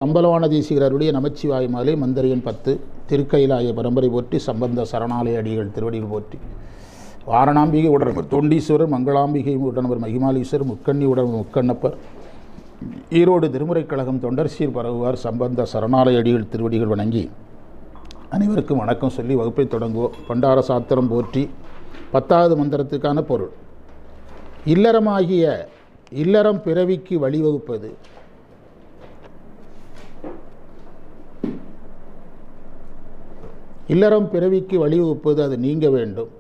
அம்பலவான தேசிகருடைய நமச்சிவாய மாலை மந்திரையன் 10 திருக்கைலாய பரம்பரை போற்றி சம்பந்த சரணாலய அடிகள் திருவடிகள் போற்றி வாரணாம்பிகை உடனவர் தொண்டீஸ்வரர் மங்களாம்பிகை உடனவர் மகிமாலீஸ்வரர் முக்கண்ணி உடனவர் முக்கண்ணப்பர் ஈரோடு திருமுறைக் கழகம் தொண்டர் சீர் பரவுவார் சம்பந்த சரணாலய அடிகள் திருவடிகள் வணங்கி அனைவருக்கும் வணக்கம் சொல்லி வகுப்பை தொடங்குவோம். பண்டார சாத்திரம் போற்றி 10வது மந்திரத்துக்கான பொருள். இல்லறம் பிறவிக்கு வழிவகுப்பது. இல்லறம் பிறவிக்கு வழிவகுப்பது, அது நீங்க வேண்டும்.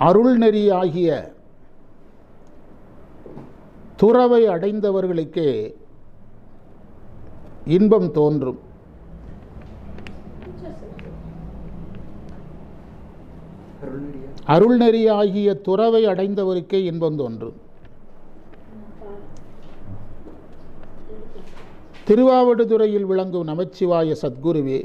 அருள் நெறி ஆகிய துறவை அடைந்தவர்களுக்கே இன்பம் தோன்றும். அருள் நெறி ஆகிய துறவை அடைந்தவருக்கே இன்பம் தோன்றும். திருவாவடுதுறையில் விளங்கும் நமச்சிவாய சத்குருவே,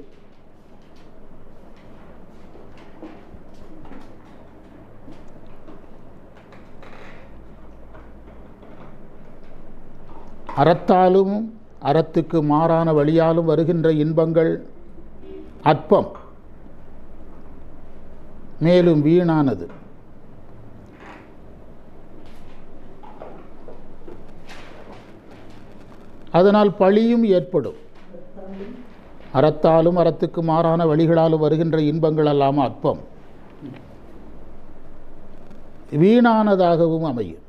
அறத்தாலும் அறத்துக்கு மாறான வழியாலும் வருகின்ற இன்பங்கள் அற்பம், மேலும் வீணானது. அதனால் பழியும் ஏற்படும். அறத்தாலும் அறத்துக்கு மாறான வழிகளாலும் வருகின்ற இன்பங்கள் எல்லாம் அற்பம், வீணானதாகவும் அமையும்.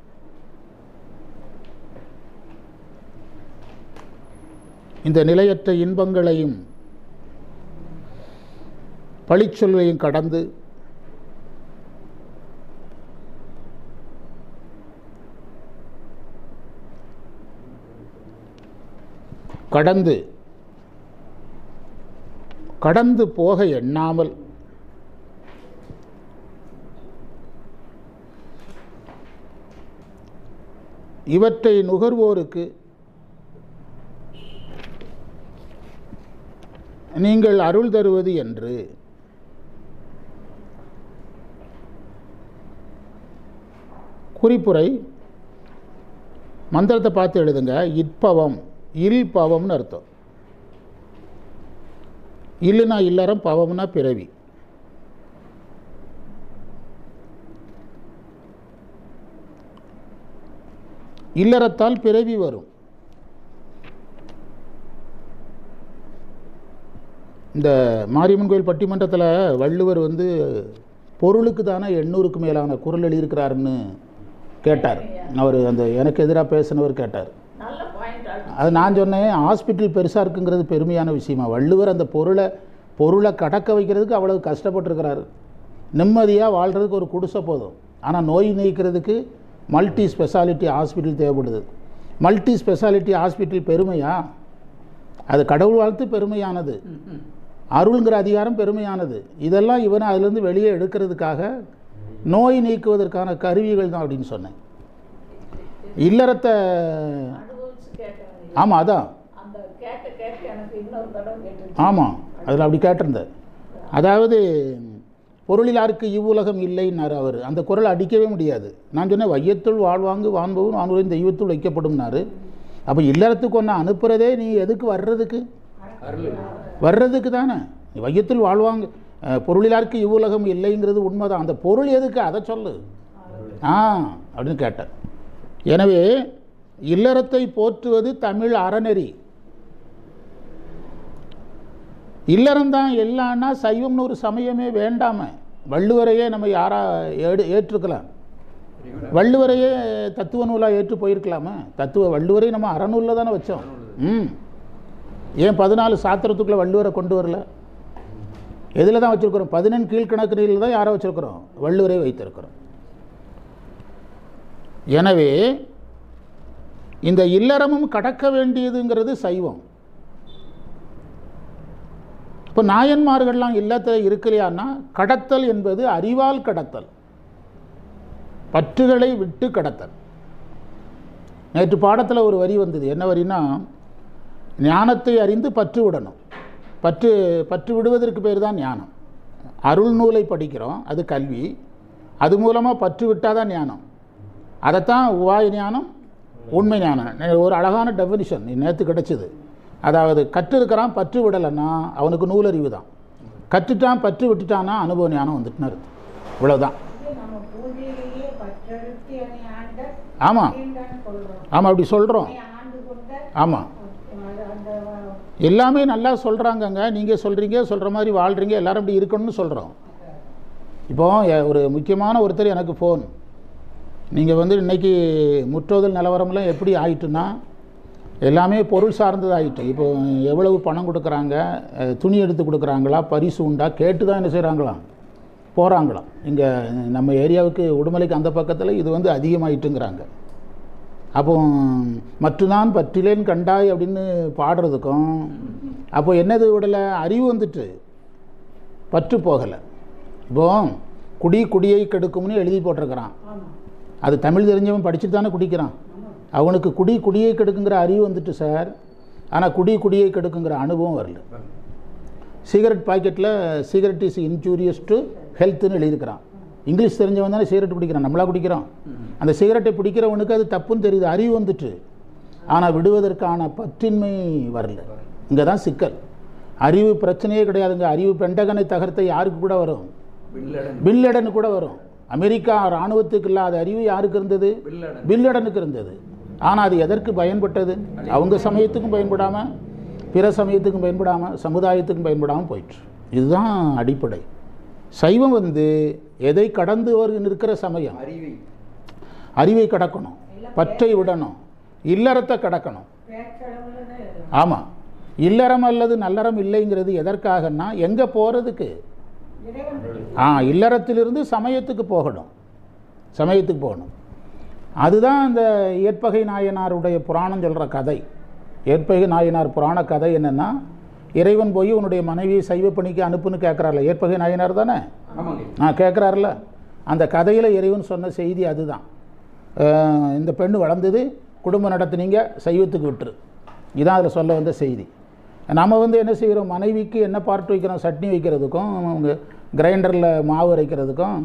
இந்த நிலையற்ற இன்பங்களையும் பழிச்சொல்வையும் கடந்து போக எண்ணாமல் இவற்றை நுகர்வோருக்கு நீங்கள் அருள் தருவது என்று குறிப்புரை. மந்திரத்தை பார்த்து எழுதுங்க. இற்பவம், இல் பவம்னு அர்த்தம். இல்லுனா இல்லறம், பவம்னா பிறவி. இல்லறத்தால் பிறவி வரும். இந்த மாரியம்மன் கோயில் பட்டிமன்றத்தில் வள்ளுவர் பொருளுக்கு தானே 800க்கு மேலான குறள் எழுதியிருக்கிறாருன்னு கேட்டார். அவர் அந்த எனக்கு எதிராக பேசினவர் கேட்டார். அது நான் சொன்னேன், ஹாஸ்பிட்டல் பெருசாக இருக்குங்கிறது பெருமையான விஷயமா? வள்ளுவர் அந்த பொருளை கடக்க வைக்கிறதுக்கு அவ்வளவு கஷ்டப்பட்டுருக்கிறாரு. நிம்மதியாக வாழ்கிறதுக்கு ஒரு குடிசை போதும். ஆனால் நோய் நீக்கிறதுக்கு மல்டி ஸ்பெஷாலிட்டி ஹாஸ்பிட்டல் தேவைப்படுது. மல்டி ஸ்பெஷாலிட்டி ஹாஸ்பிட்டல் பெருமையா? அது கடவுள் வாழ்த்து பெருமையானது. அருள்ங்கிற அதிகாரம் பெருமையானது. இதெல்லாம் இவனை அதிலிருந்து வெளியே எடுக்கிறதுக்காக நோய் நீக்குவதற்கான கருவிகள் தான் அப்படின்னு சொன்னேன். இல்லறத்தை ஆமாம், அதான் ஆமாம், அதில் அப்படி கேட்டிருந்தார். அதாவது பொருளிலாருக்கு இவ்வுலகம் இல்லைன்னார் அவர். அந்த குரல் அடிக்கவே முடியாது. நான் சொன்னேன், வையத்துள் வாழ்வாங்கு வான்பவும் வான்பவும் தெய்வத்துள் வைக்கப்படும்னாரு. அப்போ இல்லறத்துக்கு ஒன்று அனுப்புகிறதே நீ எதுக்கு வர்றதுக்கு தானே. வையத்துள் வாழ்வாங்க, பொருளிலாருக்கு இவ்வுலகம் இல்லைங்கிறது உண்மைதான். அந்த பொருள் எதுக்கு, அதை சொல்லு அப்படின்னு கேட்டேன். எனவே இல்லறத்தை போற்றுவது தமிழ் அறநெறி. இல்லறம்தான் எல்லாம்னா சைவம்னு ஒரு சமயமே வேண்டாம. வள்ளுவரையே நம்ம ஏற்றுக்கலாம். வள்ளுவரையே தத்துவ நூலாக ஏற்று போயிருக்கலாமா? வள்ளுவரை நம்ம அறநூலில் தானே வச்சோம். ஏன் 14 சாத்திரத்துக்குள்ளே வள்ளுவரை கொண்டு வரல? எதில் தான் வச்சுருக்கிறோம்? 14 கீழ்கணக்கு நீரில் தான் யாரை வச்சுருக்கிறோம்? வள்ளுவரை வைத்திருக்கிறோம். எனவே இந்த இல்லறமும் கடக்க வேண்டியதுங்கிறது சைவம். இப்போ நாயன்மார்கள்லாம் இல்லத்தில் இருக்கலையான்னா, கடத்தல் என்பது அறிவால் கடத்தல், பற்றுகளை விட்டு கடத்தல். நேற்று பாடத்தில் ஒரு வரி வந்தது. என்ன வரின்னா, ஞானத்தை அறிந்து பற்று விடணும். பற்று விடுவதற்கு பேர் தான் ஞானம். அருள் நூலை படிக்கிறோம், அது கல்வி. அது மூலமாக பற்று விட்டால் தான் ஞானம். அதைத்தான் உபாய ஞானம் உண்மை ஞானம். ஒரு அழகான டெஃபினிஷன் நேற்று கிடச்சிது. அதாவது கற்றிருக்கிறான் பற்று விடலைன்னா அவனுக்கு நூலறிவு தான், கற்றுட்டான் பற்று விட்டுட்டான்னா அனுபவ ஞானம் வந்துட்டுன்னு இருக்கு. இவ்வளோதான். ஆமாம் ஆமாம் அப்படி சொல்கிறோம். ஆமாம் எல்லாமே நல்லா சொல்கிறாங்கங்க. நீங்கள் சொல்கிற மாதிரி வாழ்கிறீங்க, எல்லோரும் அப்படி இருக்கணும்னு சொல்கிறோம். இப்போது ஒரு முக்கியமான ஒருத்தர் எனக்கு ஃபோன், நீங்கள் வந்து இன்றைக்கி முற்றோதல் நிலவரம்லாம் எப்படி ஆயிட்டுன்னா எல்லாமே பொருள் சார்ந்தது ஆகிட்டு. இப்போ எவ்வளவு பணம் கொடுக்குறாங்க, துணி எடுத்து கொடுக்குறாங்களா, பரிசு உண்டா கேட்டு தான் என்ன செய்கிறாங்களாம், போகிறாங்களாம். இங்கே நம்ம ஏரியாவுக்கு உடுமலைக்கு அந்த பக்கத்தில் இது வந்து அதிகமாயிட்டுங்கிறாங்க. அப்போ மட்டும்தான் பற்றிலேன்னு கண்டாய் அப்படின்னு பாடுறதுக்கும் அப்போ என்னது விடலை, அறிவு வந்துட்டு பற்று போகலை. இப்போ குடியை கெடுக்கும்னு எழுதி போட்டிருக்கிறான். அது தமிழ் தெரிஞ்சவன் படிச்சுட்டு தானே குடிக்கிறான். அவனுக்கு குடியை கெடுக்குங்கிற அறிவு வந்துட்டு சார். ஆனால் குடியை கெடுக்குங்கிற அனுபவம் வரல. சிகரெட் பாக்கெட்டில் சிகரெட் இஸ் இன்ஜூரியஸ் டு ஹெல்த்துன்னு எழுதியிருக்கிறான். இங்கிலீஷ் தெரிஞ்சவன் தானே சிகரெட் பிடிக்கிறான், நம்மளா குடிக்கிறோம். அந்த சிகரெட்டை பிடிக்கிறவனுக்கு அது தப்புன்னு தெரியுது, அறிவு வந்துட்டு. ஆனால் விடுவதற்கான பற்றின்மை வரல. இங்கே தான் சிக்கல். அறிவு பிரச்சனையே கிடையாதுங்க. அறிவு பெண்டகனை தகர்த்த யாருக்கு கூட வரும், பின்லேடனு கூட வரும். அமெரிக்கா இராணுவத்துக்கு இல்லாத அறிவு யாருக்கு இருந்தது, பின்லேடனுக்கு இருந்தது. ஆனால் அது எதற்கு பயன்பட்டது, அவங்க சமயத்துக்கும் பயன்படாமல், பிற சமயத்துக்கும் பயன்படாமல், சமுதாயத்துக்கும் பயன்படாமல் போயிட்டு. இதுதான் அடிப்படை. சைவம் வந்து எதை கடந்து நிற்கிற சமயம், அறிவை கடக்கணும், பற்றை விடணும், இல்லறத்தை கடக்கணும். ஆமாம், இல்லறம் அல்லது நல்லறம் இல்லைங்கிறது எதற்காகன்னா எங்கே போகிறதுக்கு, இல்லறத்திலிருந்து சமயத்துக்கு போகணும், சமயத்துக்கு போகணும். அதுதான் அந்த ஏற்பகை நாயனாருடைய புராணம் சொல்கிற கதை. ஏற்பகை நாயனார் புராண கதை என்னென்னா, இறைவன் போய் உன்னுடைய மனைவியை சைவ பணிக்கு அனுப்புன்னு கேட்குறாருல, ஏற்பகை நாயனார் தானே கேட்குறாருல. அந்த கதையில் இறைவன் சொன்ன செய்தி அதுதான். இந்த பெண்ணு வளர்ந்தது, குடும்பம் நடத்துனீங்க, சைவத்துக்கு விட்டுரு. இதான் அதில் சொல்ல வந்த செய்தி. நம்ம வந்து என்ன செய்கிறோம், மனைவிக்கு என்ன பார்ட் வைக்கிறோம், சட்னி வைக்கிறதுக்கும், கிரைண்டரில் மாவு அரைக்கிறதுக்கும்,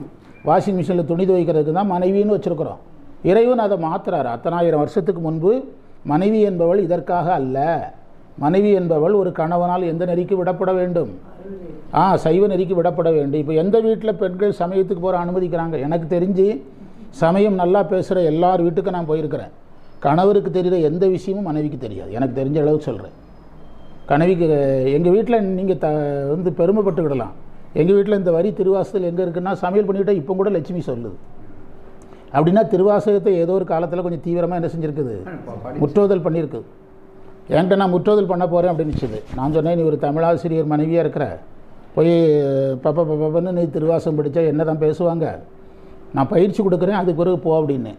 வாஷிங் மிஷினில் துணி துவைக்கிறதுக்கு தான் மனைவின்னு வச்சுருக்குறோம். இறைவன் அதை மாற்றுறாரு. 10,000 வருஷத்துக்கு முன்பு மனைவி என்பவள் இதற்காக அல்ல. மனைவி என்பவள் ஒரு கணவனால் எந்த நெறிக்கு விடப்பட வேண்டும், சைவ நெறிக்கு விடப்பட வேண்டும். இப்போ எந்த வீட்டில் பெண்கள் சமயத்துக்கு போகிற அனுமதிக்கிறாங்க? எனக்கு தெரிஞ்சு சமயம் நல்லா பேசுகிற எல்லார் வீட்டுக்கும் நான் போயிருக்கிறேன். கணவருக்கு தெரிகிற எந்த விஷயமும் மனைவிக்கு தெரியாது. எனக்கு தெரிஞ்ச அளவுக்கு சொல்கிறேன். கனவிக்கு எங்கள் வீட்டில் நீங்கள் வந்து பெருமைப்பட்டுக்கிடலாம். எங்கள் வீட்டில் இந்த வரி திருவாசகத்தில் எங்கே இருக்குன்னா, சமையல் பண்ணிவிட்டால் இப்போ கூட லட்சுமி சொல்லுது. அப்படின்னா திருவாசகத்தை ஏதோ ஒரு காலத்தில் கொஞ்சம் தீவிரமாக என்ன செஞ்சுருக்குது, முற்றோதல் பண்ணியிருக்குது. என்கிட்ட நான் முற்றோதல் பண்ண போகிறேன் அப்படின்னு நினச்சிது. நான் சொன்னேன், நீ ஒரு தமிழாசிரியர் மனைவியாக இருக்கிற, போய் பப்பன்னு நீ திருவாசகம் படித்தா என்ன தான் பேசுவாங்க, நான் பயிற்சி கொடுக்குறேன், அதுக்கு பிறகு போ அப்படின்னு.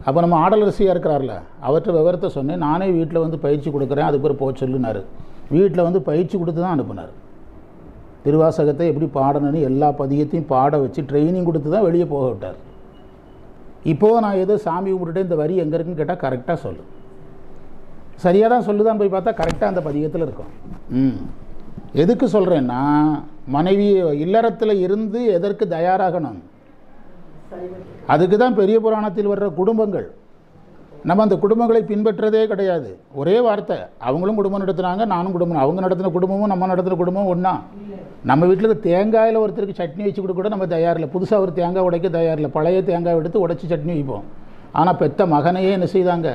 அப்போ நம்ம ஆடலரசியாக இருக்கிறார்ல, அவர்கிட்ட விவரத்தை சொன்னேன். நானே வீட்டில் வந்து பயிற்சி கொடுக்குறேன், அதுக்கு பிறகு போக சொல்லுனார். வீட்டில் வந்து பயிற்சி கொடுத்து தான் அனுப்புனார். திருவாசகத்தை எப்படி பாடணும்னு எல்லா பதியத்தையும் பாட வச்சு ட்ரைனிங் கொடுத்து தான் வெளியே போக விட்டார். இப்போது நான் ஏதோ சாமி கும்பிட்டுட்டு இந்த வரி எங்கே இருக்குன்னு கேட்டால் கரெக்டாக சொல்லு, சரியாக தான் சொல்லுதான், போய் பார்த்தா கரெக்டாக அந்த பதியத்தில் இருக்கும். எதுக்கு சொல்கிறேன்னா, மனைவி இல்லறத்தில் இருந்து எதற்கு தயாராகணும், அதுக்கு தான் பெரிய புராணத்தில் வர்ற குடும்பங்கள். நம்ம அந்த குடும்பங்களை பின்பற்றதே கிடையாது. ஒரே வார்த்தை, அவங்களும் குடும்பம் நடத்துனாங்க, நானும் குடும்பம். அவங்க நடத்தின குடும்பமும் நம்ம நடத்தின குடும்பமும் ஒன்றா. நம்ம வீட்டில் தேங்காயில் ஒருத்தருக்கு சட்னி வச்சு கொடுக்க கூட நம்ம தயாரில்லை. புதுசாக ஒரு தேங்காய் உடைக்க தயாரில்லை. பழைய தேங்காய் எடுத்து உடைச்சி சட்னி வைப்போம். ஆனால் பெத்த மகனையே என்ன செய்தாங்க,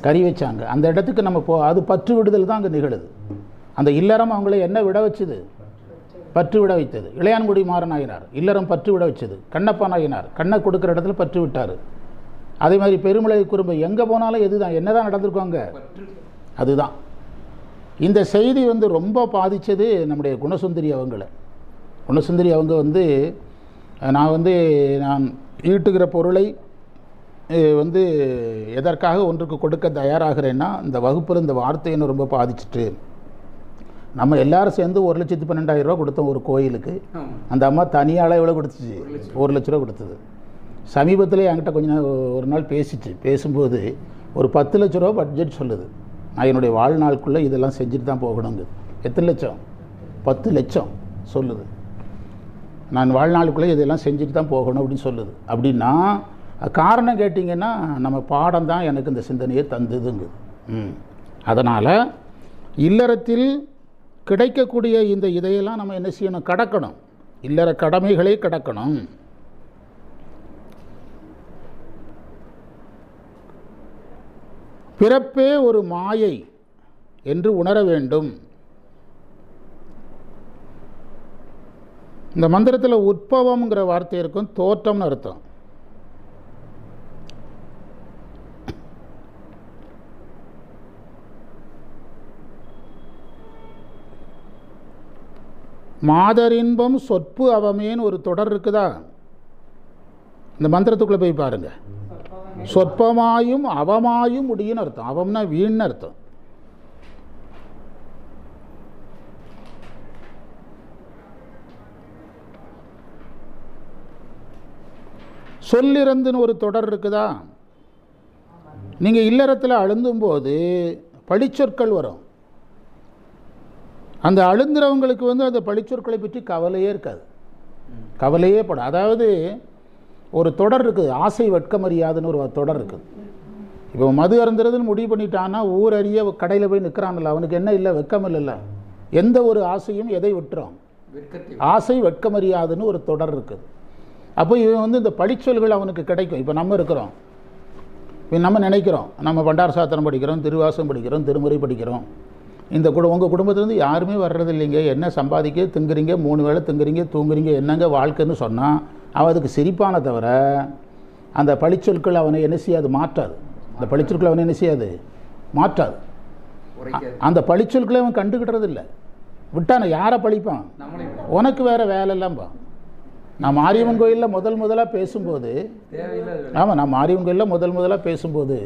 கறி வச்சாங்க. அந்த இடத்துக்கு நம்ம அது பற்று விடுதல் தான் அங்கே நிகழுது. அந்த இல்லறம் அவங்கள என்ன விட வச்சுது, பற்று விட வைத்தது. இளையான்குடி மாறனாயினார் இல்லறம் பற்று விட வச்சது. கண்ணப்பா நாயினார் கண்ணை கொடுக்குற இடத்துல பற்று விட்டார். அதே மாதிரி பெருமலை குறும்பு எங்கே போனாலும் எதுதான் என்ன தான் நடந்திருக்காங்க, அதுதான். இந்த செய்தி வந்து ரொம்ப பாதித்தது நம்முடைய குணசுந்தரி அவங்களை. குணசுந்தரி அவங்க வந்து நான் ஈட்டுகிற பொருளை வந்து எதற்காக ஒன்றுக்கு கொடுக்க தயாராகிறேன்னா, இந்த வகுப்பில் இந்த வார்த்தைன்னு ரொம்ப பாதிச்சுட்டு, நம்ம எல்லாரும் சேர்ந்து 1,12,000 ரூபா கொடுத்தோம் ஒரு கோயிலுக்கு. அந்த அம்மா தனியால் எவ்வளோ கொடுத்துச்சு, 1 லட்ச ரூபா கொடுத்தது. சமீபத்தில் என்கிட்ட கொஞ்சம் ஒரு நாள் பேசும்போது ஒரு 10 லட்ச ரூபா பட்ஜெட் சொல்லுது. நான் என்னுடைய வாழ்நாளுக்குள்ளே இதெல்லாம் செஞ்சுட்டு தான் போகணுங்க. எத்தனை லட்சம், 10 லட்சம் சொல்லுது. நான் வாழ்நாளுக்குள்ளே இதெல்லாம் செஞ்சுட்டு தான் போகணும் அப்படின்னு சொல்லுது. அப்படின்னா காரணம் கேட்டிங்கன்னா நம்ம பாடம் தான் எனக்கு இந்த சிந்தனையை தந்ததுங்க. அதனால் இல்லறத்தில் கிடைக்கக்கூடிய இந்த இதையெல்லாம் நம்ம என்ன செய்யணும்? கடக்கணும். இல்லற கடமைகளை கடக்கணும். பிறப்பே ஒரு மாயை என்று உணர வேண்டும். இந்த மந்திரத்தில் உற்பவம்ங்கிற வார்த்தை இருக்கும், தோற்றம்னு அர்த்தம். மாதரின்பம் சொற்பு அவமேன்னு ஒரு தொடர் இருக்குதா? இந்த மந்திரத்துக்குள்ளே போய் பாருங்க. சொற்பமாயும் அவமாயும் முடியும்னு அர்த்தம். அவம்னா வீண்னு அர்த்தம். சொல்லிறந்துன்னு ஒரு தொடர் இருக்குதா? நீங்கள் இல்லறத்தில் அழுந்தும்போது பழிச்சொற்கள் வரும். அந்த அழுந்துறவங்களுக்கு அந்த பழிச்சொற்களை பற்றி கவலையே இருக்காது, கவலையே படும். அதாவது ஒரு தொடர் இருக்குது, ஆசை வெட்கமறியாதுன்னு ஒரு தொடர் இருக்குது. இப்போ மது அருந்துறதுன்னு முடிவு பண்ணிட்டான்னா ஊர் அறிய கடையில் போய் நிற்கிறான்ல, அவனுக்கு என்ன இல்லை? வெட்கம் இல்லை. எந்த ஒரு ஆசையும் எதை விட்டுறோம்? ஆசை வெட்கமறியாதுன்னு ஒரு தொடர் இருக்குது. அப்போ இவன் இந்த பழிச்சொல்கள் அவனுக்கு கிடைக்கும். இப்போ நம்ம இருக்கிறோம், இப்போ நம்ம நினைக்கிறோம், நம்ம பண்டார சாத்திரம் படிக்கிறோம், திருவாசம் படிக்கிறோம், திருமுறை படிக்கிறோம். இந்த உங்கள் குடும்பத்துலேருந்து யாருமே வர்றது இல்லைங்க, என்ன சம்பாதிக்க திங்குறீங்க, 3 வேளை திங்குறீங்க, தூங்குறீங்க, என்னங்க வாழ்க்கைன்னு சொன்னால் அவன் அதுக்கு சிரிப்பான தவிர அந்த பழிச்சொற்கள் அவனை என்ன செய்யாது? மாற்றாது. அந்த பழிச்சொற்கள் அவனை என்ன செய்யாது? மாற்றாது. அந்த பழிச்சொற்களை அவன் கண்டுக்கிட்டது இல்லை. விட்டான யாரை பழிப்பான்? உனக்கு வேறு வேலையில்லாம்பா. நான் மாரியம்மன் கோயிலில் முதலாக பேசும்போது, ஆமாம், நான் மாரியம்மன் கோயிலில் முதலாக பேசும்போது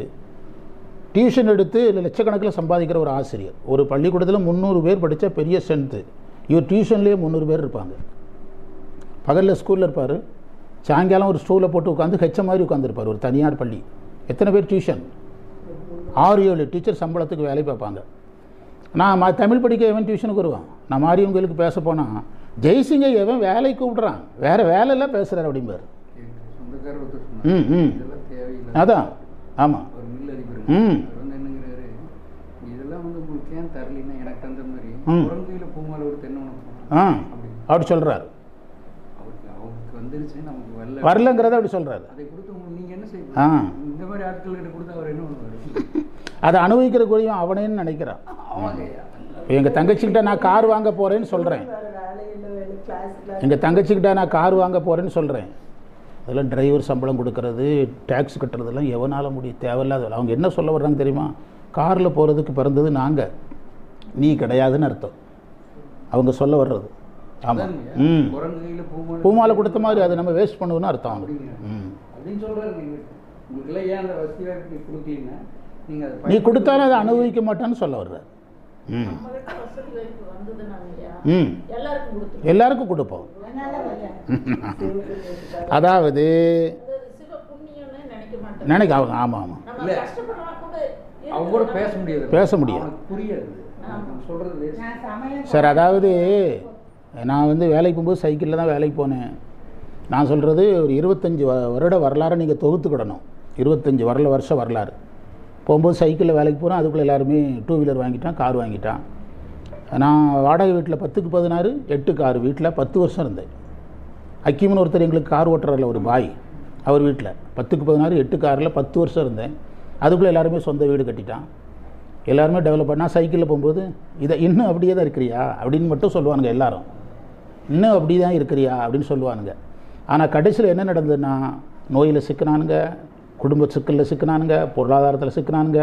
டியூஷன் எடுத்து லட்சக்கணக்கில் சம்பாதிக்கிற ஒரு ஆசிரியர், ஒரு பள்ளிக்கூடத்தில் 300 பேர் படித்தா பெரிய ஸ்ட்ரென்த்து. இவர் டியூஷன்லேயே 300 பேர் இருப்பாங்க. பகலில் ஸ்கூலில் இருப்பார், சாயங்காலம் ஒரு ஸ்டூலில் போட்டு உட்காந்து ஹெச்ச மாதிரி உட்காந்துருப்பார். ஒரு தனியார் பள்ளி, எத்தனை பேர் டியூஷன்? 6-7 டீச்சர் சம்பளத்துக்கு வேலை பார்ப்பாங்க. நான் தமிழ் படிக்க எவன் டியூஷனுக்கு வருவான்? நான் மாரியம்மன் கோயிலுக்கு பேச போனால் ஜெய்சிங்க எவன் வேலைக்கு கூப்பிட்றான், வேறு வேலையெல்லாம் பேசுகிறார் அப்படிம்பார். அதான், ஆமாம். அப்படி சொல்கிறார். வரலங்கிறத அப்படி சொல்கிறாரு. அதை அனுபவிக்கிற கூடியும் அவனேன்னு நினைக்கிறான். எங்கள் தங்கச்சிக்கிட்ட நான் கார் வாங்க போகிறேன்னு சொல்கிறேன், எங்கள் தங்கச்சிக்கிட்ட நான் கார் வாங்க போகிறேன்னு சொல்கிறேன். அதெல்லாம் டிரைவர் சம்பளம் கொடுக்கறது, டேக்ஸ் கட்டுறதெல்லாம் எவனால் முடியும்? தேவையில்லாத. அவங்க என்ன சொல்ல வர்றாங்க தெரியுமா? காரில் போகிறதுக்கு பிறந்தது நாங்கள், நீ கிடையாதுன்னு அர்த்தம் அவங்க சொல்ல வர்றது. ஆமாம், பூமாலை கொடுத்த மாதிரி அதை நம்ம வேஸ்ட் பண்ணுவோன்னு அர்த்தம் அவங்க. நீ கொடுத்தாலும் அதை அனுபவிக்க மாட்டான்னு சொல்ல வர்ற. எல்லாருக்கும் கொடுப்போம். அதாவது நினைக்க அவங்க, ஆமாம் ஆமாம், பேச முடியாது சார். அதாவது நான் வேலைக்கு போகும்போது சைக்கிளில் தான் வேலைக்கு போனேன். நான் சொல்கிறது ஒரு 25 வருட வரலாறு நீங்கள் தொகுத்துக்கிடணும். 25 வருஷம் வரலாறு. போகும்போது சைக்கிளில் வேலைக்கு போகிறேன், அதுக்குள்ளே எல்லாருமே 2 வீலர் வாங்கிட்டான், கார் வாங்கிட்டான். நான் வாடகை வீட்டில் 10க்கு 16 8 கார் வீட்டில் 10 வருஷம் இருந்தேன். அக்கீம்னு ஒருத்தர் எங்களுக்கு கார் ஓட்டுறதில்ல, ஒரு பாய், அவர் வீட்டில் 10க்கு 16 8 காரில் 10 வருஷம் இருந்தேன். அதுக்குள்ளே எல்லாருமே சொந்த வீடு கட்டிட்டான், எல்லாருமே டெவலப் பண்ணால். சைக்கிளில் போகும்போது இதை இன்னும் அப்படியே தான் இருக்கிறியா அப்படின்னு மட்டும் சொல்லுவானுங்க எல்லாரும். இன்னும் அப்படி தான் இருக்கிறியா அப்படின்னு சொல்லுவானுங்க. ஆனால் கடைசியில் என்ன நடந்ததுன்னா, நோயில் சிக்கினானுங்க, குடும்ப சிக்கலில் சிக்கினானுங்க, பொருளாதாரத்தில் சிக்கினானுங்க.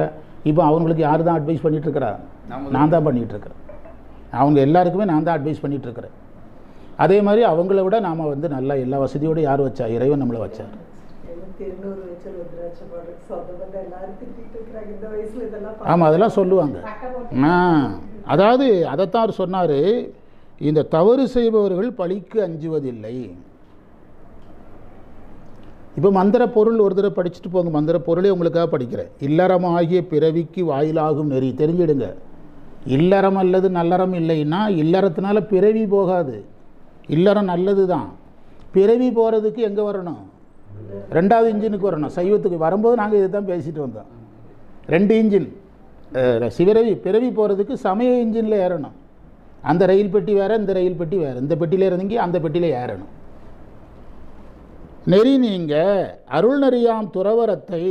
இப்போ அவங்களுக்கு யார் தான் அட்வைஸ் பண்ணிகிட்ருக்கிறா? நான் தான் பண்ணிகிட்ருக்கிறேன். அவங்க எல்லாருக்குமே நான் தான் அட்வைஸ் பண்ணிகிட்ருக்கிறேன். அதே மாதிரி அவங்கள விட நாம் நல்லா எல்லா வசதியோடு யார் வச்சா? இறைவன் நம்மளை வச்சார். ஆமாம், அதெல்லாம் சொல்லுவாங்க. அதாவது அதைத்தான் அவர் சொன்னார், இந்த தவறு செய்பவர்கள் பழிக்கு அஞ்சுவதில்லை. இப்போ மந்திர பொருள் ஒரு தடவை படிச்சுட்டு போங்க. மந்திர பொருளே உங்களுக்காக படிக்கிறேன். இல்லறமாகிய பிறவிக்கு வாயிலாகும் நெறி. தெரிஞ்சிடுங்க, இல்லறம் அல்லது நல்லறம் இல்லைன்னா இல்லறத்தினால பிறவி போகாது. இல்லறம் நல்லது தான். பிறவி போகிறதுக்கு எங்கே வரணும்? ரெண்டாவது இன்ஜினுக்கு வரணும். சைவத்துக்கு வரும்போது நாங்கள் இதை தான் பேசிட்டு வந்தோம். 2 இன்ஜின் பிறவி போகிறதுக்கு சமய இன்ஜினில் ஏறணும். அந்த ரயில் பெட்டி வேறு, இந்த ரயில் பெட்டி வேறு. இந்த பெட்டியில் இறங்கி அந்த பெட்டியில் ஏறணும். நெறி நீங்க அருள் நெறியாம் துறவரத்தை.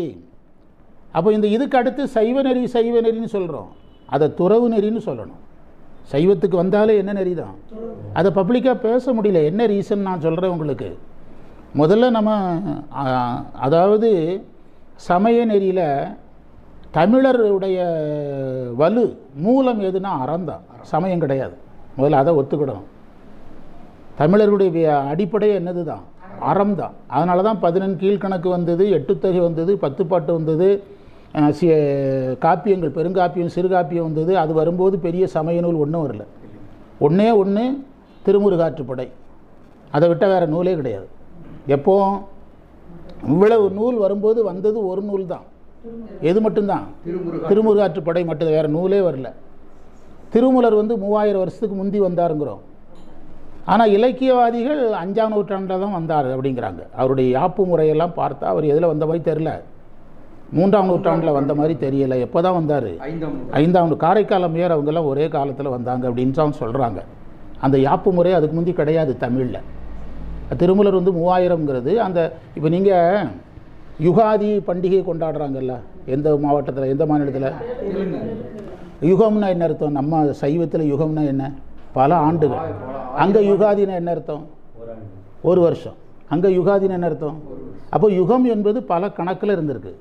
அப்போ இதுக்கு அடுத்து சைவ நெறின்னு சொல்கிறோம். அதை துறவு நெறின்னு சொல்லணும். சைவத்துக்கு வந்தாலே என்ன நெறி தான், அதை பப்ளிக்காக பேச முடியல. என்ன ரீசன் நான் சொல்கிறேன் உங்களுக்கு. முதல்ல நம்ம அதாவது சமய நெறியில் தமிழருடைய வலு மூலம் எதுனா அறந்தான், சமயம் கிடையாது. முதல்ல அதை ஒத்துக்கிடணும். தமிழருடைய அடிப்படையே என்னது தான், அறம் தான். அதனால தான் 11 கீழ்கணக்கு வந்தது, 8 தொகை வந்தது, 10 பாட்டு வந்தது, காப்பியங்கள், பெருங்காப்பியம், சிறுகாப்பியம் வந்தது. அது வரும்போது பெரிய சமய நூல் ஒன்றும் வரல. ஒன்று திருமுருகாற்றுப்படை. அதை விட்டால் வேறு நூலே கிடையாது. எப்போ இவ்வளவு நூல் வரும்போது வந்தது ஒரு நூல் தான். எது மட்டும்தான், திருமுருகாற்றுப்படை மட்டும், வேறு நூலே வரல. திருமூலர் 3000 வருஷத்துக்கு முந்தி வந்தாருங்கிறோம். ஆனால் இலக்கியவாதிகள் 5ஆம் நூற்றாண்டில் தான் வந்தார் அப்படிங்கிறாங்க. அவருடைய யாப்பு முறையெல்லாம் பார்த்தா அவர் எதில் வந்த மாதிரி தெரில. 3ஆம் நூற்றாண்டில் வந்த மாதிரி தெரியலை. எப்போ தான் வந்தார், 5ஆம் காரைக்கால் அம்மையார் அவங்கெல்லாம் ஒரே காலத்தில் வந்தாங்க அப்படின்னு தான் சொல்கிறாங்க. அந்த யாப்பு முறை அதுக்கு முந்தி கிடையாது தமிழில். திருமூலர் 3000ங்கிறது அந்த. இப்போ நீங்கள் யுகாதி பண்டிகை கொண்டாடுறாங்கல்ல, எந்த மாவட்டத்தில், எந்த மாநிலத்தில்? யுகம்னா என்ன அர்த்தம்? நம்ம சைவத்தில் யுகம்னா என்ன, பல ஆண்டுகள். அங்கே யுகாதினா என்ன அர்த்தம்? ஒரு வருஷம். அங்கே யுகாதினா என்ன அர்த்தம்? அப்போ யுகம் என்பது பல கணக்கில் இருந்திருக்கு.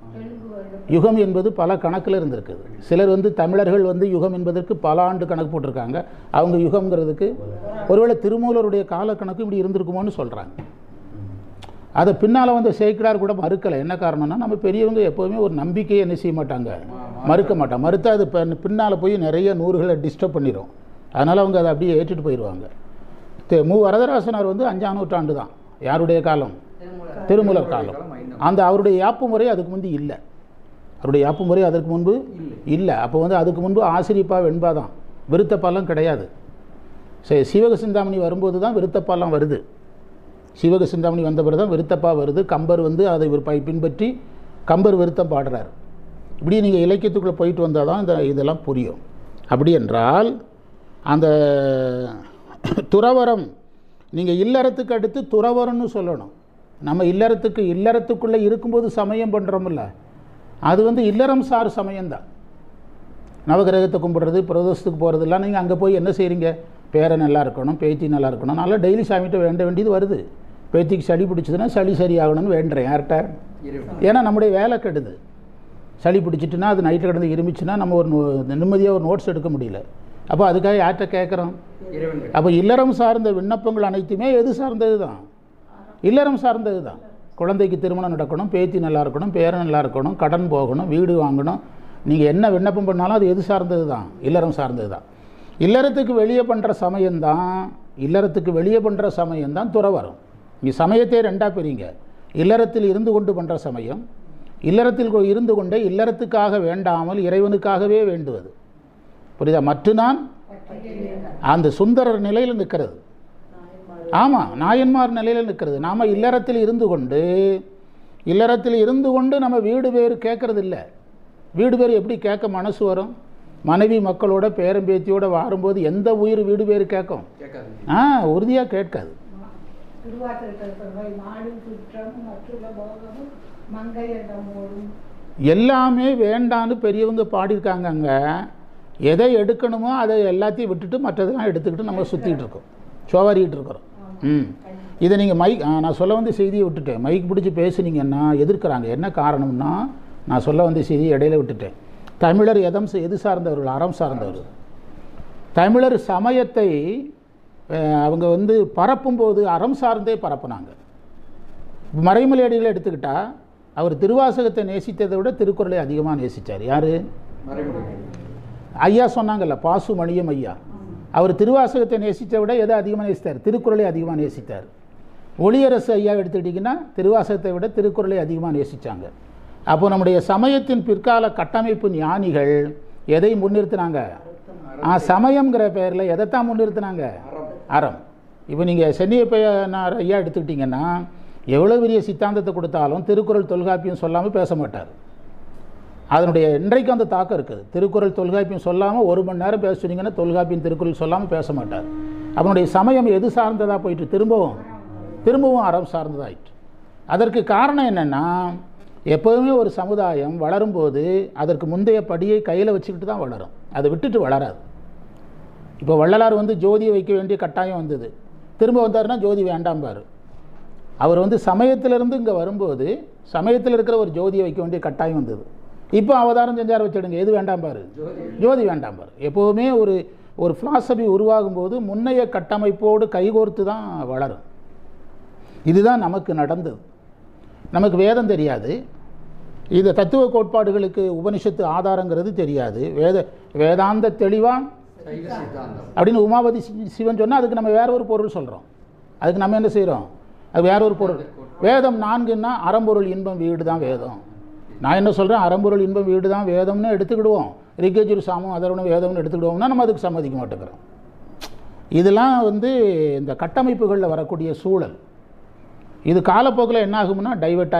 யுகம் என்பது பல கணக்கில் இருந்திருக்குது. சிலர் தமிழர்கள் யுகம் என்பதற்கு பல ஆண்டு கணக்கு போட்டிருக்காங்க. அவங்க யுகம்ங்கிறதுக்கு ஒருவேளை திருமூலருடைய கால கணக்கு இப்படி இருந்திருக்குமோன்னு சொல்கிறாங்க. அதை பின்னால் சேக்கிழார் கூட மறுக்கலை. என்ன காரணம்னா, நம்ம பெரியவங்க எப்போவுமே ஒரு நம்பிக்கையை என்ன செய்ய மாட்டாங்க, மறுக்க மாட்டாங்க. மறுத்தா அது பின்னால் போய் நிறைய நூறுகளை டிஸ்டர்ப் பண்ணிடும். அதனால் அவங்க அதை அப்படியே ஏற்றுட்டு போயிடுவாங்க. வரதராசனார் 5ஆம் நூற்றாண்டு தான். யாருடைய காலம்? திருமூலர் காலம். அந்த அவருடைய யாப்பு முறை அதுக்கு முன்பு இல்லை. அவருடைய யாப்பு முறை அதற்கு முன்பு இல்லை. அப்போ அதுக்கு முன்பு ஆசிரியப்பா வெண்பா தான், விருத்தப்பாலாம் கிடையாது. சரி, சீவக சிந்தாமணி வரும்போது தான் விருத்தப்பாலாம் வருது. சீவக சிந்தாமணி வந்த பிறகு தான் விருத்தப்பா வருது. கம்பர் அதை பின்பற்றி கம்பர் விருத்தம் பாடுறார். இப்படி நீங்கள் இலக்கியத்துக்குள்ளே போயிட்டு வந்தால் தான் இதெல்லாம் புரியும். அப்படி என்றால் அந்த துறவரம், நீங்கள் இல்லறத்துக்கு அடுத்து துறவரம்னு சொல்லணும். நம்ம இல்லறத்துக்குள்ளே இருக்கும்போது சமயம் பண்ணுறோமில்ல, அது இல்லறம் சார் சமயம்தான். நவகிரகத்தை கும்பிட்றது, பிரதோஷத்துக்கு போகிறதுலாம் நீங்கள் அங்கே போய் என்ன செய்கிறீங்க? பேரை நல்லா இருக்கணும், பேத்தி நல்லா இருக்கணும், நல்லா டெய்லி சாமிகிட்ட வேண்ட வேண்டியது வருது. பேத்திக்கு சளி பிடிச்சதுன்னா சளி சரியாகணும்னு வேண்டுறேன். யார்கிட்ட? ஏன்னா நம்முடைய வேலை கெடுது. சளி பிடிச்சிட்டுனா அது நைட்டில் கிடந்து இருமிச்சுன்னா நம்ம ஒரு நிம்மதியாக ஒரு நோட்ஸ் எடுக்க முடியல. அப்போ அதுக்காக யார்கிட்ட கேட்குறோம்? அப்போ இல்லறம் சார்ந்த விண்ணப்பங்கள் அனைத்துமே எது சார்ந்தது தான்? இல்லறம் சார்ந்தது தான். குழந்தைக்கு திருமணம் நடக்கணும், பேத்தி நல்லா இருக்கணும், பேரன் நல்லா இருக்கணும், கடன் போகணும், வீடு வாங்கணும். நீங்கள் என்ன விண்ணப்பம் பண்ணாலும் அது எது சார்ந்தது தான்? இல்லறம் சார்ந்தது தான். இல்லறத்துக்கு வெளியே பண்ணுற சமயம்தான் துறவரம். இங்கே சமயத்தை ரெண்டாக பிரிங்க. இல்லறத்தில் இருந்து கொண்டு பண்ணுற சமயம், இல்லறத்தில் இருந்து கொண்டே இல்லறத்துக்காக வேண்டாமல் இறைவனுக்காகவே வேண்டுவது. புரியுதா? நான் அந்த சுந்தரர் நிலையில் நிற்கிறது. ஆமாம், நாயன்மார் நிலையில் நிற்கிறது. நாம் இல்லறத்தில் இருந்து கொண்டு நம்ம வீடு பேர் கேட்கறது இல்லை. வீடு பேர் எப்படி கேட்க மனசு வரும்? மனைவி மக்களோட பேரம்பேத்தியோட வாரும்போது எந்த உயிர் வீடு பேர் கேட்கும்? உறுதியாக கேட்காது. எல்லாமே வேண்டான்னு பெரியவங்க பாடியிருக்காங்க. அங்கே எதை எடுக்கணுமோ அதை எல்லாத்தையும் விட்டுட்டு மற்றதெல்லாம் எடுத்துக்கிட்டு நம்ம சுற்றிக்கிட்டு இருக்கோம், சோவாரிக்கிட்டு இருக்கிறோம். இதை நீங்கள் நான் சொல்ல செய்தியை விட்டுட்டேன். மைக் பிடிச்சி பேசுனீங்கன்னா எதிர்க்கிறாங்க. என்ன காரணம்னா, நான் சொல்ல செய்தியை இடையில விட்டுட்டேன். தமிழர் எது சார்ந்தவர்கள்? அறம் சார்ந்தவர்கள். தமிழர் சமயத்தை அவங்க பரப்பும்போது அறம் சார்ந்தே பரப்புனாங்க. மறைமலை அடிகளை எடுத்துக்கிட்டால் அவர் திருவாசகத்தை நேசித்ததை விட திருக்குறளை அதிகமாக நேசித்தார். யார்? ஐயா சொன்னாங்கல்ல, பாசுமணியம் ஐயா. அவர் திருவாசகத்தை நேசித்ததை விட எதை அதிகமாக நேசித்தார்? திருக்குறளை அதிகமாக நேசித்தார். ஒளியரசு ஐயா எடுத்துக்கிட்டிங்கன்னா திருவாசகத்தை விட திருக்குறளை அதிகமாக நேசித்தாங்க. அப்போ நம்முடைய சமயத்தின் பிற்கால கட்டமைப்பு ஞானிகள் எதை முன்னிறுத்தினாங்க? சமயங்கிற பெயரில் எதைத்தான் முன்னிறுத்தினாங்க? அறம். இப்போ நீங்கள் சென்னியப்பையனார் ஐயா எடுத்துக்கிட்டிங்கன்னா எவ்வளோ பெரிய சித்தாந்தத்தை கொடுத்தாலும் திருக்குறள் தொல்காப்பியம் சொல்லாமல் பேச மாட்டார். அதனுடைய இன்றைக்கு அந்த தாக்கம் இருக்குது. திருக்குறள் தொல்காப்பியம் சொல்லாமல் 1 மணி நேரம் பேச சொன்னீங்கன்னா தொல்காப்பியம் திருக்குறள் சொல்லாமல் பேச மாட்டார். அவனுடைய சமயம் எது சார்ந்ததாக போயிட்டு திரும்பவும் அறம் சார்ந்ததாயிட்டு. அதற்கு காரணம் என்னென்னா, எப்போதுமே ஒரு சமுதாயம் வளரும்போது அதற்கு முந்தைய படியை கையில் வச்சுக்கிட்டு தான் வளரும், அதை விட்டுட்டு வளராது. இப்போ வள்ளலார் வந்து ஜோதியை வைக்க வேண்டிய கட்டாயம் வந்தது, திரும்ப வந்தாருன்னா ஜோதி வேண்டாம்பார். அவர் வந்து சமயத்திலிருந்து இங்கே வரும்போது சமயத்தில் இருக்கிற ஒரு ஜோதியை வைக்க வேண்டிய கட்டாயம் வந்தது. இப்போ அவதாரம் செஞ்சார் வச்சுடுங்க, எது வேண்டாம்பார்? ஜோதி வேண்டாம்பார். எப்போவுமே ஒரு ஃபிலாசபி உருவாகும் போது முன்னைய கட்டமைப்போடு கைகோர்த்து தான் வளரும். இதுதான் நமக்கு நடந்தது. நமக்கு வேதம் தெரியாது, இந்த தத்துவ கோட்பாடுகளுக்கு உபனிஷத்து ஆதாரங்கிறது தெரியாது. வேதாந்த தெளிவா அப்படின்னு உமாபதி சிவன் சொன்னால் அதுக்கு நம்ம வேற ஒரு பொருள் சொல்கிறோம். அதுக்கு நம்ம என்ன செய்கிறோம்? அது வேற ஒரு பொருள். வேதம் 4ன்னா அறம்பொருள் இன்பம் வீடு தான் வேதம். நான் என்ன சொல்கிறேன், அறம்பொருள் இன்பம் வீடு தான் வேதம்னு எடுத்துக்கிடுவோம், ரிக்கேஜுரு சாமம் அதோட வேதம்னு எடுத்துக்கிடுவோம்னா நம்ம அதுக்கு சம்மதிக்க மாட்டேங்கிறோம். இதெல்லாம் வந்து இந்த கட்டமைப்புகளில் வரக்கூடிய சூழல். இது காலப்போக்கில் என்ன ஆகும்னா டைவெர்ட்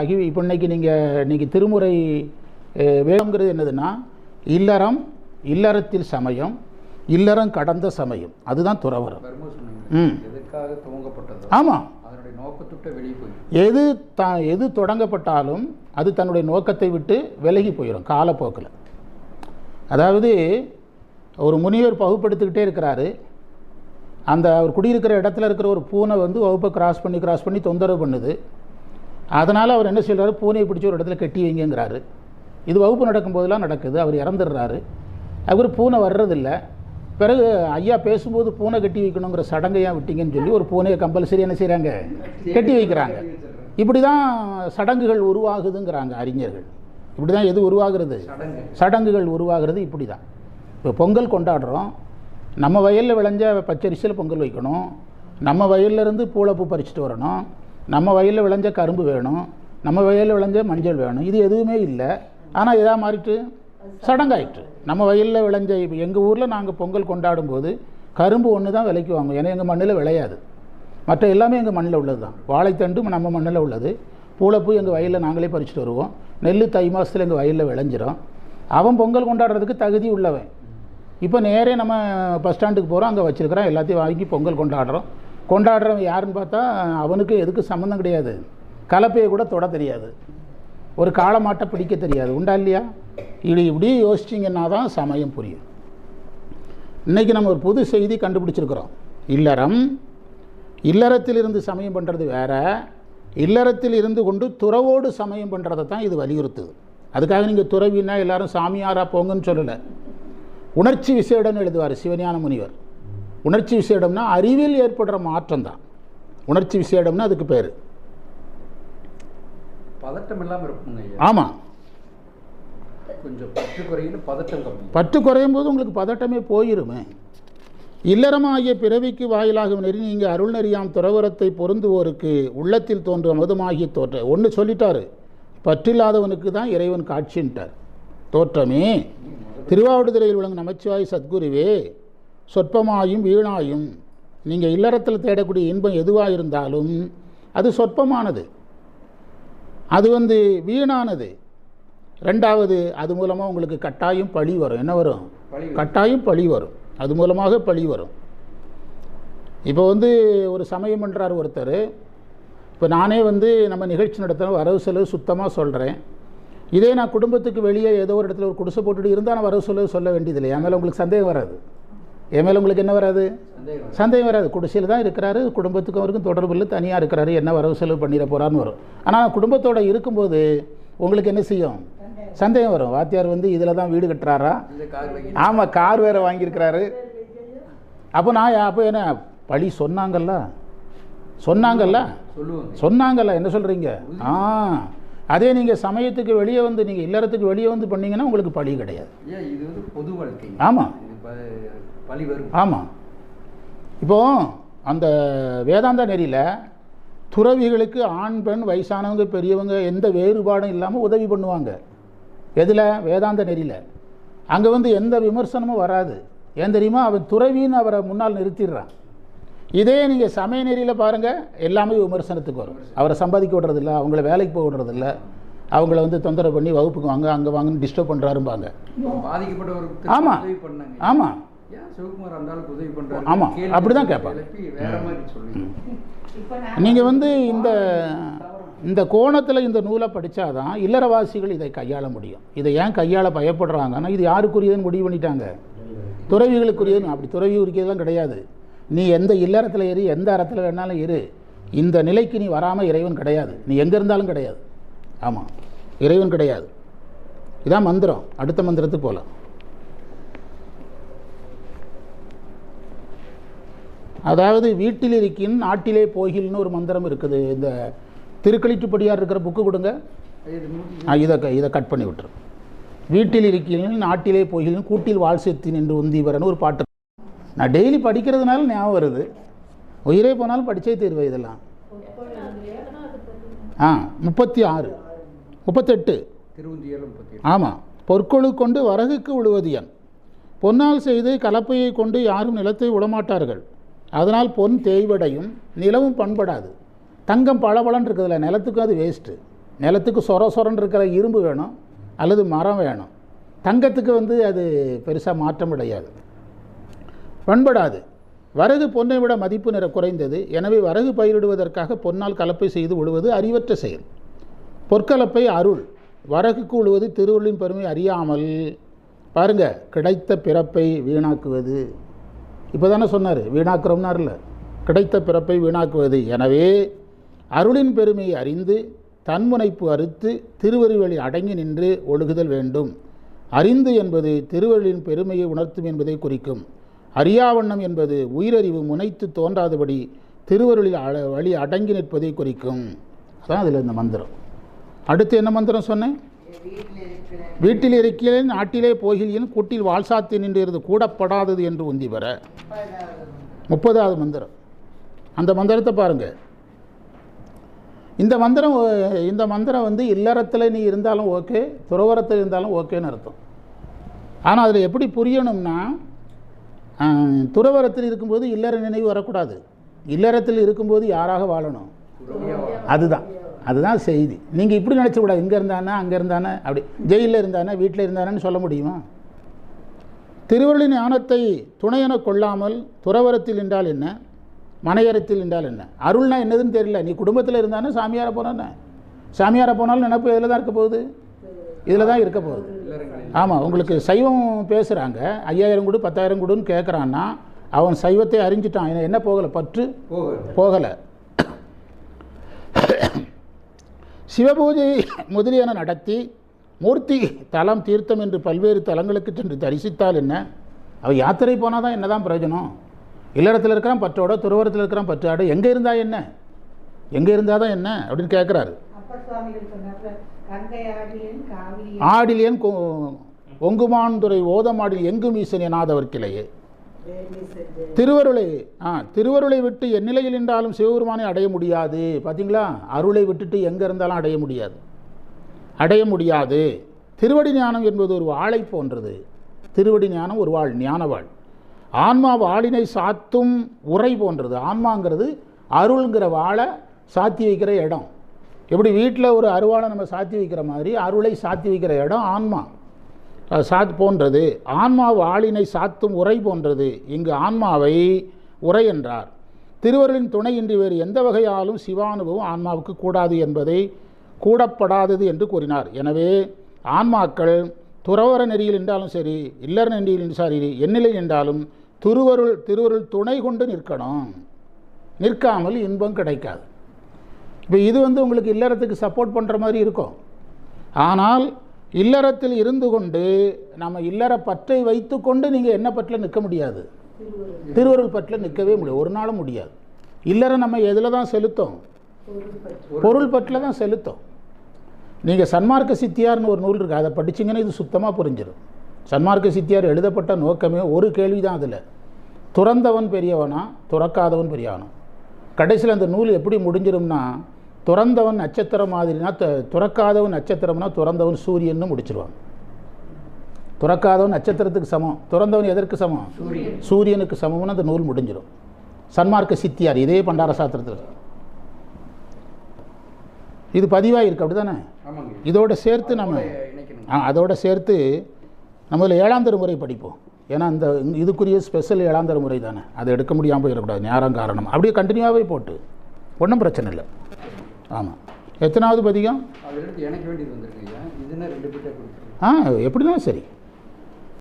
ஆகி இப்போ இன்றைக்கி திருமுறை வேதம்ங்கிறது என்னதுன்னா இல்லறத்தில் சமயம், இல்லறம் கடந்த சமயம், அதுதான் துறவரம். ஆமாம், எது தொடங்கப்பட்டாலும் அது தன்னுடைய நோக்கத்தை விட்டு விலகி போயிடும் காலப்போக்கில். அதாவது ஒரு முனிவர் பகுப்படுத்திக்கிட்டே இருக்கிறாரு. அவர் குடியிருக்கிற இடத்துல இருக்கிற ஒரு பூனை வந்து வகுப்பை கிராஸ் பண்ணி தொந்தரவு பண்ணுது. அதனால் அவர் என்ன சொல்கிறாரு, பூனையை பிடிச்சி ஒரு இடத்துல கட்டி வைங்கிறாரு. இது வகுப்பு நடக்கும்போதெல்லாம் நடக்குது. அவர் இறந்துடுறாரு. அவர் பூனை வர்றதில்லை. பிறகு ஐயா பேசும்போது பூனை கட்டி வைக்கணுங்கிற சடங்கையாக விட்டீங்கன்னு சொல்லி ஒரு பூனையை கம்பல்சரி என்ன செய்கிறாங்க, கட்டி வைக்கிறாங்க. இப்படி தான் சடங்குகள் உருவாகுதுங்கிறாங்க அறிஞர்கள். இப்படி தான் எது உருவாகிறது, சடங்குகள் உருவாகிறது இப்படி தான். இப்போ பொங்கல் கொண்டாடுறோம், நம்ம வயலில் விளைஞ்ச பச்சரிசியில் பொங்கல் வைக்கணும், நம்ம வயல்லேருந்து பூளைப்பூ பறிச்சுட்டு வரணும், நம்ம வயலில் விளைஞ்ச கரும்பு வேணும், நம்ம வயலில் விளைஞ்ச மஞ்சள் வேணும். இது எதுவுமே இல்லை. ஆனால் எதாக மாறிட்டு சடங்காயிட்டு. நம்ம வயலில் விளைஞ்ச இப்போ எங்கள் ஊரில் நாங்கள் பொங்கல் கொண்டாடும்போது கரும்பு ஒன்று தான் விலைக்கு வாங்குவோம். ஏன்னா எங்கள் மண்ணில் விளையாது, மற்ற எல்லாமே எங்கள் மண்ணில் உள்ளது தான். வாழைத்தண்டு நம்ம மண்ணில் உள்ளது, பூளைப்பூ எங்கள் வயலில் நாங்களே பறிச்சுட்டு வருவோம், நெல் தை மாதத்தில் எங்கள் வயலில் விளைஞ்சிரும். அவன் பொங்கல் கொண்டாடுறதுக்கு தகுதி உள்ளவன். இப்போ நேரே நம்ம பஸ் ஸ்டாண்டுக்கு போகிறோம், அங்கே வச்சுருக்கிறோம், எல்லாத்தையும் வாங்கி பொங்கல் கொண்டாடுறவன் யாருன்னு பார்த்தா அவனுக்கு எதுக்கு சம்மந்தம் கிடையாது, கலப்பையை கூட தொட தெரியாது, ஒரு காளமாட்டை பிடிக்க தெரியாது. உண்டா இல்லையா? இப்படி யோசிச்சிங்கன்னா தான் சமயம் புரியும். இன்றைக்கி நம்ம ஒரு புது செய்தி கண்டுபிடிச்சிருக்கிறோம். இல்லறத்தில் இருந்து சமயம் பண்ணுறது வேற, இல்லறத்தில் இருந்து கொண்டு துறவோடு சமயம் பண்ணுறதை தான் இது வலியுறுத்துது. அதுக்காக நீங்கள் துறவின்னா எல்லாரும் சாமியாரா போங்கன்னு சொல்லலை. உணர்ச்சி விசேடம்னு எழுதுவார் சிவஞான முனிவர். உணர்ச்சி விசேடம்னா அறிவில் ஏற்படுற மாற்றம் தான் உணர்ச்சி விசேடம்னு அதுக்கு பேர். பதட்டம் இல்லாமல் இருக்குங்க. ஆமாம், கொஞ்சம் பற்று குறையும் போது உங்களுக்கு பதட்டமே போயிருமே. இல்லறமாகிய பிறவிக்கு வாயிலாகும் நெறி நீங்கள் அருள் நெறியாம் துறவரத்தை பொருந்துவோருக்கு உள்ளத்தில் தோன்றும் அமுதமாகிய தோற்றம். ஒன்று சொல்லிட்டாரு, பற்றில்லாதவனுக்கு தான் இறைவன் காட்சின்ட்டார். தோற்றமே திருவாவடுதுறையில் விளங்கும் நமச்சிவாய் சத்குருவே, சொற்பமாயும் வீணாயும் நீங்கள் இல்லறத்தில் தேடக்கூடிய இன்பம் எதுவாக இருந்தாலும் அது சொற்பமானது, அது வீணானது. ரெண்டாவது, அது மூலமாக உங்களுக்கு கட்டாயம் பழி வரும். என்ன வரும்? கட்டாயம் பழி வரும். அது மூலமாக பழி வரும். இப்போ ஒரு சமயம் பண்ணுறார் ஒருத்தர். இப்போ நானே நம்ம நிகழ்ச்சி நடத்துகிற வரவு செலவு சுத்தமாக சொல்கிறேன். இதே நான் குடும்பத்துக்கு வெளியே ஏதோ ஒரு இடத்துல ஒரு குடிசை போட்டுட்டு இருந்தால் நான் வரவு செலவு சொல்ல வேண்டியதில்லை. என் மேலே உங்களுக்கு சந்தேகம் வராது. என் மேலே உங்களுக்கு என்ன வராது? சந்தேகம் வராது. குடிசையில் தான் இருக்கிறாரு, குடும்பத்துக்கும் அவருக்கும் தொடர்பு இல்லை, தனியாக இருக்கிறாரு, என்ன வரவு செலவு பண்ணிட போகிறான்னு வரும். ஆனால் குடும்பத்தோடு இருக்கும்போது உங்களுக்கு என்ன செய்யும்? சந்தேகம் வரும். வாத்தியார் இதில் தான் வீடு கட்டுறாரா? ஆமாம், கார் வேறு வாங்கியிருக்கிறாரு. அப்போ என்ன பழி சொன்னாங்கல்ல என்ன சொல்கிறீங்க? அதே நீங்கள் சமயத்துக்கு வெளியே நீங்கள் இல்லறத்துக்கு வெளியே பண்ணிங்கன்னா உங்களுக்கு பழி கிடையாது. பொது வாழ்க்கை. ஆமாம், பழி வரும். ஆமாம். இப்போது அந்த வேதாந்த நெறியில் துறவிகளுக்கு ஆண் பெண் வயசானவங்க பெரியவங்க எந்த வேறுபாடும் இல்லாமல் உதவி பண்ணுவாங்க. எதில்? வேதாந்த நெறியில். அங்கே எந்த விமர்சனமும் வராது. ஏன் தெரியுமா? அவன் துறவின்னு அவரை முன்னால் நிறுத்திடுறான். இதே நீங்கள் சமய நெறியில் பாருங்கள், எல்லாமே விமர்சனத்துக்கு வரும். அவரை சம்பாதிக்க விடுறதில்ல, அவங்கள வேலைக்கு போக விடுறதில்ல, அவங்கள வந்து தொந்தரவு பண்ணி வகுப்புக்கு வாங்க அங்கே வாங்கன்னு டிஸ்டர்ப் பண்ணுறாரும்பாங்க. பாதிக்கப்பட்டவருக்கு ஆமாம் உதவி பண்ணாங்க. ஆமாம் ஏன் சிவகுமார் அந்த ஆளுக்கு உதவி பண்ணுறாரு? ஆமாம், அப்படி தான் கேட்பாங்க. வேற மாதிரி சொல்லி நீங்கள் வந்து இந்த கோணத்தில் இந்த நூலை படித்தாதான் இல்லறவாசிகள் இதை கையாள முடியும். இதை ஏன் கையாள பயப்படுறாங்கன்னா, இது யாருக்குரியதுன்னு முடிவு பண்ணிட்டாங்க, துறவிகளுக்குரியதுன்னு. அப்படி துறவி உரிக்கிறதுலாம் கிடையாது. நீ எந்த இல்லறத்தில் இரு, எந்த அறத்தில் வேணாலும் இரு, இந்த நிலைக்கு நீ வராமல் இறைவன் கிடையாது. நீ எங்கே இருந்தாலும் கிடையாது. ஆமாம், இறைவன் கிடையாது. இதான் மந்திரம். அடுத்த மந்திரத்துக்கு போகலாம். அதாவது வீட்டில் இருக்கின் நாட்டிலே போகில்னு ஒரு மந்திரம் இருக்குது. இந்த திருக்களிட்டுப்படியார் இருக்கிற புக்கு கொடுங்க, இதை கட் பண்ணி விட்டுரு. வீட்டில் இருக்கின் நாட்டிலே போகில்னு கூட்டில் வாழ் செத்தின் என்று உந்திவரன்னு ஒரு பாட்டு. நான் டெய்லி படிக்கிறதுனால ஞாபகம் வருது. உயிரே போனாலும் படித்தே தீர்வு இதெல்லாம். 36 38 ஆமாம். பொற்கொழு கொண்டு வரகுக்கு உழுவதியன், பொன்னால் செய்து கலப்பையை கொண்டு யாரும் நிலத்தை விடமாட்டார்கள். அதனால் பொன் தேய்வடையும், நிலவும் பண்படாது. தங்கம் பளபளன்னு இருக்குதுல்ல, நிலத்துக்கும் அது வேஸ்ட்டு. நிலத்துக்கு சொரன்னு இருக்கிற இரும்பு வேணும் அல்லது மரம் வேணும். தங்கத்துக்கு வந்து அது பெருசாக மாற்றம் கிடையாது, பண்படாது. வரகு பொன்னை விட மதிப்பு குறைந்தது. எனவே வரகு பயிரிடுவதற்காக பொன்னால் கலப்பை செய்து உழுவது அறிவற்ற செயல். பொற்கலப்பை அருள், வரகுக்கு உழுவது திருவள்ளின் பெருமை அறியாமல். பாருங்க, கிடைத்த பிறப்பை வீணாக்குவது. இப்போ தானே சொன்னார், வீணாக்குறோம்னார்ல, கிடைத்த பிறப்பை வீணாக்குவது. எனவே அருளின் பெருமையை அறிந்து தன்முனைப்பு அறுத்து திருவருளில் அடங்கி நின்று ஒழுகுதல் வேண்டும். அறிந்து என்பது திருவருளின் பெருமையை உணர்த்தும் என்பதை குறிக்கும். அறியாவண்ணம் என்பது உயிரறிவு முனைத்து தோன்றாதபடி திருவருளில் வழி அடங்கி நிற்பதை குறிக்கும். அதான் அதில் இந்த மந்திரம். அடுத்து என்ன மந்திரம் சொன்னேன்? வீட்டில் இருக்கிறேன் நாட்டிலே போகிலியன் கூட்டில் வாழ்சாத்தி நின்றது கூடப்படாதது என்று உந்தி வர 30வது மந்திரம். அந்த மந்திரத்தை பாருங்கள். இந்த மந்திரம் வந்து இல்லறத்தில் நீ இருந்தாலும் ஓகே, துறவரத்தில் இருந்தாலும் ஓகேன்னு அர்த்தம். ஆனால் அதில் எப்படி புரியணும்னா, துறவரத்தில் இருக்கும்போது இல்லற நினைவு வரக்கூடாது, இல்லறத்தில் இருக்கும்போது யாராக வாழணும், அதுதான் செய்தி. நீங்கள் இப்படி நினச்சக்கூடாது, இங்கே இருந்தானே அங்கே இருந்தானே, அப்படி ஜெயிலில் இருந்தானே வீட்டில் இருந்தானேன்னு சொல்ல முடியுமா? திருவருளின் ஞானத்தை துணையென கொள்ளாமல் துறவரத்தில் என்றால் என்ன, மனையறத்தில் என்றால் என்ன? அருள்னா என்னதுன்னு தெரியல. நீ குடும்பத்தில் இருந்தானே சாமியாரை போனானே, சாமியாரை போனாலும் நினப்பு இதில் தான் இருக்க போகுது, இதில் தான் இருக்க போகுது. ஆமாம், உங்களுக்கு சைவம் பேசுகிறாங்க, 5000 கொடு 10,000 கொடுன்னு கேட்குறான்னா அவன் சைவத்தை அறிஞ்சிட்டான். என்ன போகலை, பற்று போகலை. சிவபூஜை முதலியன நடத்தி மூர்த்தி தலம் தீர்த்தம் என்று பல்வேறு தலங்களுக்கு சென்று தரிசித்தால் என்ன? அவன் யாத்திரை போனால் தான் என்ன தான் பிரயோஜனம்? இல்லறத்தில் இருக்கிறான் பற்றோட, துறவரத்தில் இருக்கிறான் பற்றாட, எங்கே இருந்தால் என்ன, எங்கே இருந்தால் தான் என்ன அப்படின்னு கேட்குறாரு. ஆடிலியன் ஒங்குமான்துறை ஓதமாடில் எங்கும் ஈசன் எனாதவர் கிளையே. திருவருளை விட்டு எந்நிலையில் நின்றாலும் சிவபெருமானை அடைய முடியாது. பார்த்தீங்களா, அருளை விட்டுட்டு எங்கே இருந்தாலும் அடைய முடியாது. திருவடி ஞானம் என்பது ஒரு வாளை போன்றது. திருவடி ஞானம் ஒரு வாழ், ஞான வாழ். ஆன்மா வாளினை சாத்தும் உரை போன்றது. ஆன்மாங்கிறது அருள்ங்கிற வாளை சாத்தி வைக்கிற இடம். எப்படி வீட்டில் ஒரு அருவாளை நம்ம சாத்தி வைக்கிற மாதிரி அருளை சாத்தி வைக்கிற இடம் ஆன்மா போன்றது. ஆன்மா வாளினை சாத்தும் உரை போன்றது. இங்கு ஆன்மாவை உரை என்றார். திருவருளின் துணையின்றி வேறு எந்த வகையாலும் சிவானுபவம் ஆன்மாவுக்கு கூடாது என்பதை கூடப்படாதது என்று கூறினார். எனவே ஆன்மாக்கள் துறவர நெறியில் நின்றாலும் சரி, இல்லற நெறியில் சரி, எந்நிலை நின்றாலும் திருவருள் துணை கொண்டு நிற்கணும். நிற்காமல் இன்பம் கிடைக்காது. இப்போ இது வந்து உங்களுக்கு இல்லறத்துக்கு சப்போர்ட் பண்ணுற மாதிரி இருக்கும். ஆனால் இல்லறத்தில் இருந்து கொண்டு நம்ம இல்லற பற்றை வைத்து கொண்டு நீங்கள் என்ன பற்றில் நிற்க முடியாது, திருவருள் பற்றில் நிற்கவே முடியாது, ஒரு நாளும் முடியாது. இல்லறம் நம்ம எதில் தான் செலுத்தோம், பொருள் பற்றில் தான் செலுத்தோம். நீங்கள் சன்மார்க்க சித்தியார்னு ஒரு நூல் இருக்குது, அதை படிச்சிங்கன்னா இது சுத்தமாக புரிஞ்சிடும். சன்மார்க்க சித்தியார் எழுதப்பட்ட நோக்கமே ஒரு கேள்வி தான். அதில் துறந்தவன் பெரியவனா துறக்காதவன் பெரியவனா? கடைசியில் அந்த நூல் எப்படி முடிஞ்சிடும்னா, துறந்தவன் நட்சத்திரம் மாதிரினா துறக்காதவன் நட்சத்திரம்னா துறந்தவன் சூரியன்னு முடிச்சிருவாங்க. துறக்காதவன் நட்சத்திரத்துக்கு சமம், துறந்தவன் எதற்கு சமம், சூரியனுக்கு சமம்னு அந்த நூல் முடிஞ்சிடும். சன்மார்க்க சித்தியார், இதே பண்டார சாஸ்திரத்தில் இது பதிவாயிருக்கு, அப்படி தானே? ஆமாங்க. இதோட சேர்த்து நம்ம இணைக்கணும். அதோட சேர்த்து நம்ம ஏழாம் திருமுறை படிப்போம். ஏன்னா இந்த இதுக்குரிய ஸ்பெஷல் ஏழாம் திருமுறை தானே, அதை எடுக்க முடியாமல் போயிடக்கூடாது, நேரம் காரணம். அப்படியே கண்டினியூவாகவே போட்டு ஒன்றும் பிரச்சனை இல்லை. ஆமாம். எத்தனாவது பதிகம்? அதை எடுத்து இணைக்க வேண்டியது வந்திருக்கு ஐயா. இதுன்னா 2 பிட்டை கொடுத்துருங்க. எப்படினாலும் சரி.